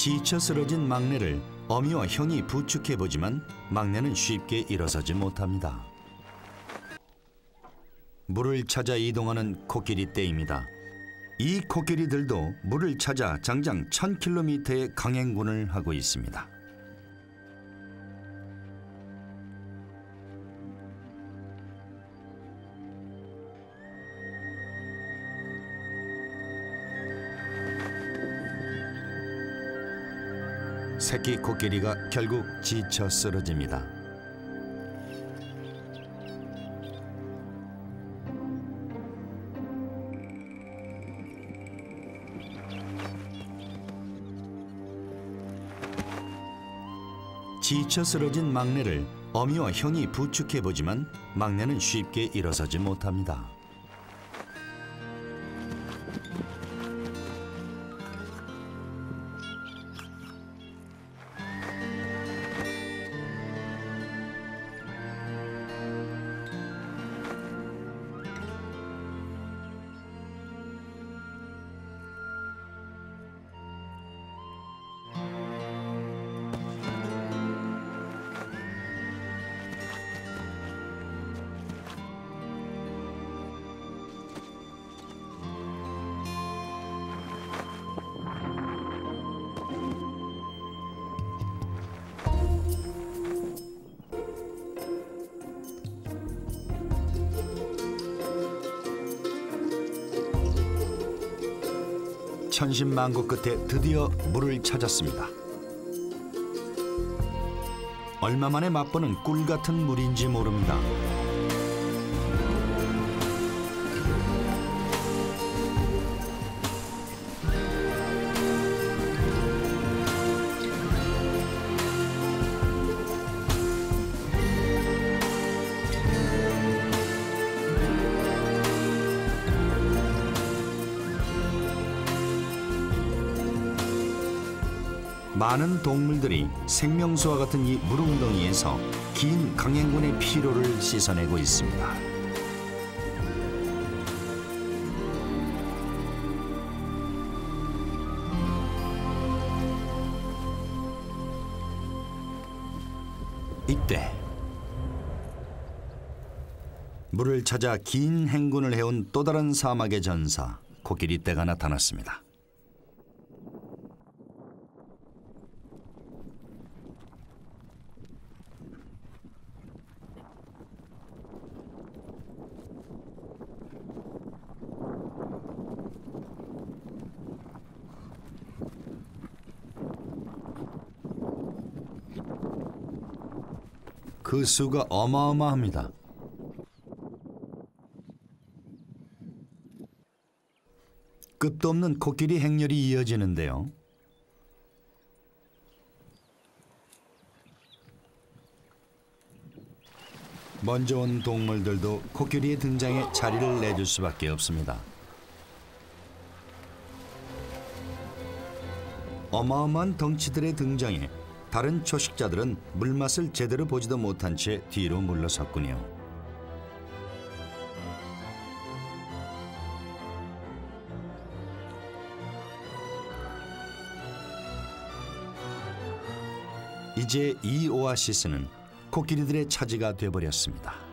지쳐 쓰러진 막내를 어미와 형이 부축해보지만 막내는 쉽게 일어서지 못합니다. 물을 찾아 이동하는 코끼리 떼입니다. 이 코끼리들도 물을 찾아 장장 1000km의 강행군을 하고 있습니다. 새끼 코끼리가 결국 지쳐 쓰러집니다. 지쳐 쓰러진 막내를 어미와 형이 부축해보지만 막내는 쉽게 일어서지 못합니다. 천신만고 끝에 드디어 물을 찾았습니다. 얼마 만에 맛보는 꿀 같은 물인지 모릅니다. 많은 동물들이 생명수와 같은 이 물웅덩이에서 긴 강행군의 피로를 씻어내고 있습니다. 이때 물을 찾아 긴 행군을 해온 또 다른 사막의 전사 코끼리떼가 나타났습니다. 그 수가 어마어마합니다. 끝도 없는 코끼리 행렬이 이어지는데요. 먼저 온 동물들도 코끼리의 등장에 자리를 내줄 수밖에 없습니다. 어마어마한 덩치들의 등장에 다른 초식자들은 물맛을 제대로 보지도 못한 채 뒤로 물러섰군요. 이제 이 오아시스는 코끼리들의 차지가 되어버렸습니다.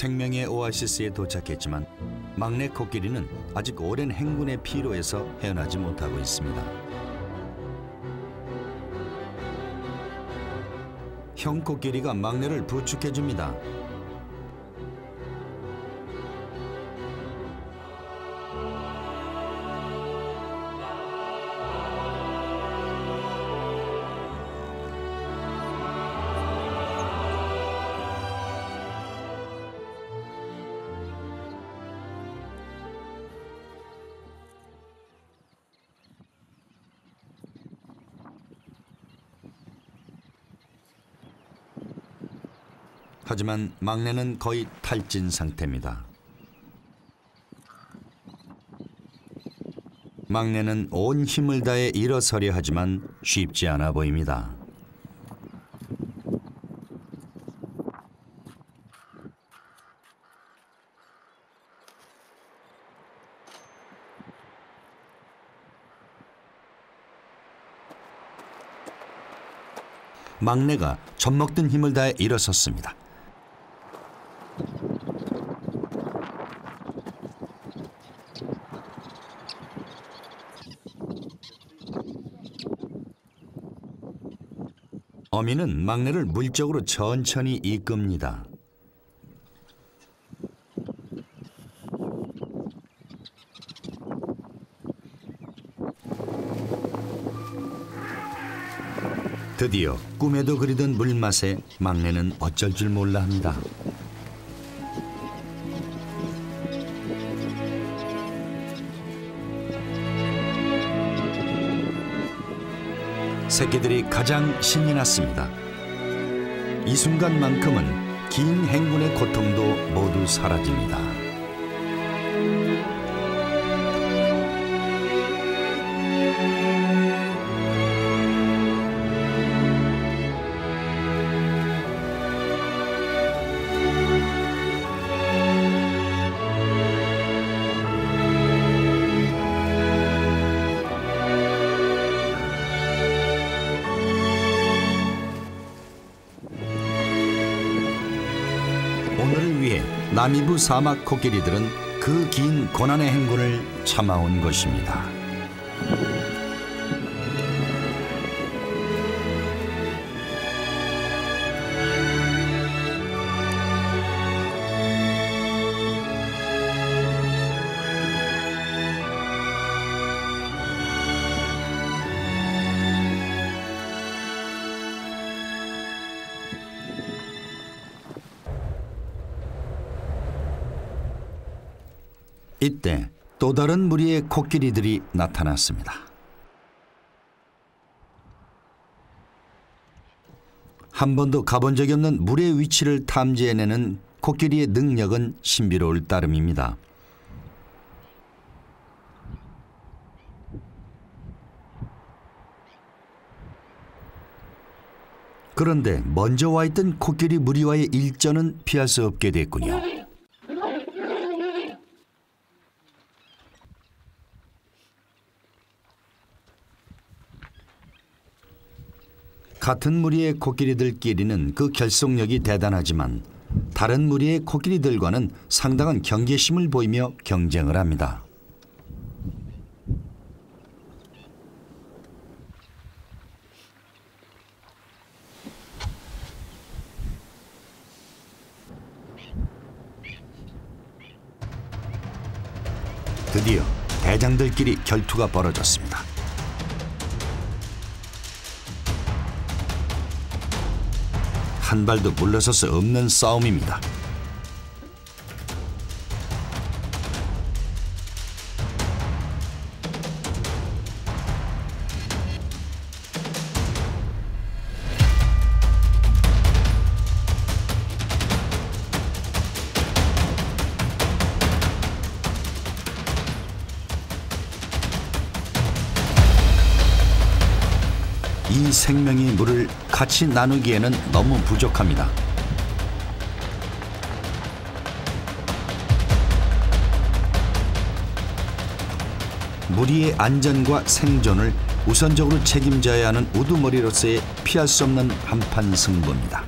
생명의 오아시스에 도착했지만 막내 코끼리는 아직 오랜 행군의 피로에서 헤어나지 못하고 있습니다. 형 코끼리가 막내를 부축해줍니다. 하지만 막내는 거의 탈진 상태입니다. 막내는 온 힘을 다해 일어서려 하지만 쉽지 않아 보입니다. 막내가 젖먹든 힘을 다해 일어섰습니다. 어미는 막내를 물적으로 천천히 이끕니다. 드디어 꿈에도 그리던 물맛에 막내는 어쩔 줄 몰라 합니다. 새끼들이 가장 신이 났습니다. 이 순간만큼은 긴 행군의 고통도 모두 사라집니다. 오늘을 위해 나미부 사막 코끼리들은 그 긴 고난의 행군을 참아온 것입니다. 이때 또 다른 무리의 코끼리들이 나타났습니다. 한 번도 가본 적이 없는 물의 위치를 탐지해내는 코끼리의 능력은 신비로울 따름입니다. 그런데 먼저 와 있던 코끼리 무리와의 일전은 피할 수 없게 됐군요. 같은 무리의 코끼리들끼리는 그 결속력이 대단하지만 다른 무리의 코끼리들과는 상당한 경계심을 보이며 경쟁을 합니다. 드디어 대장들끼리 결투가 벌어졌습니다. 한 발도 물러설 수 없는 싸움입니다. 이 생명의 물을 같이 나누기에는 너무 부족합니다. 무리의 안전과 생존을 우선적으로 책임져야 하는 우두머리로서의 피할 수 없는 한판 승부입니다.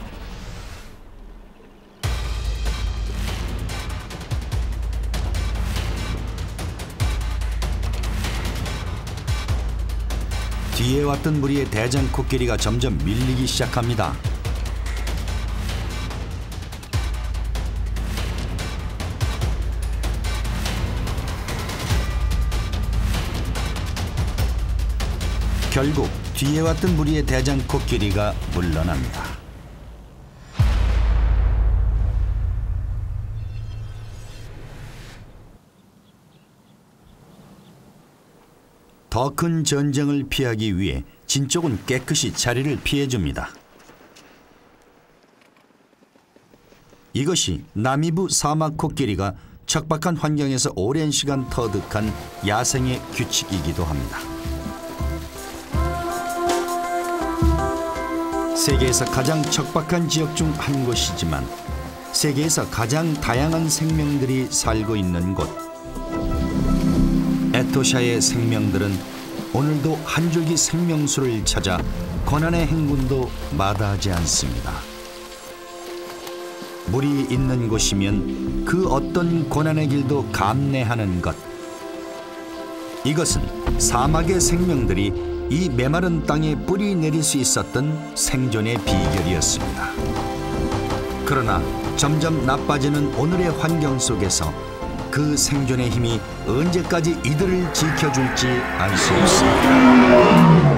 뒤에 왔던 무리의 대장 코끼리가 점점 밀리기 시작합니다. 결국 뒤에 왔던 무리의 대장 코끼리가 물러납니다. 더 큰 전쟁을 피하기 위해 진쪽은 깨끗이 자리를 피해줍니다. 이것이 나미부 사막 코끼리가 척박한 환경에서 오랜 시간 터득한 야생의 규칙이기도 합니다. 세계에서 가장 척박한 지역 중 한 곳이지만 세계에서 가장 다양한 생명들이 살고 있는 곳. 에토샤의 생명들은 오늘도 한 줄기 생명수를 찾아 고난의 행군도 마다하지 않습니다. 물이 있는 곳이면 그 어떤 고난의 길도 감내하는 것. 이것은 사막의 생명들이 이 메마른 땅에 뿌리 내릴 수 있었던 생존의 비결이었습니다. 그러나 점점 나빠지는 오늘의 환경 속에서 그 생존의 힘이 언제까지 이들을 지켜줄지 알 수 없습니다.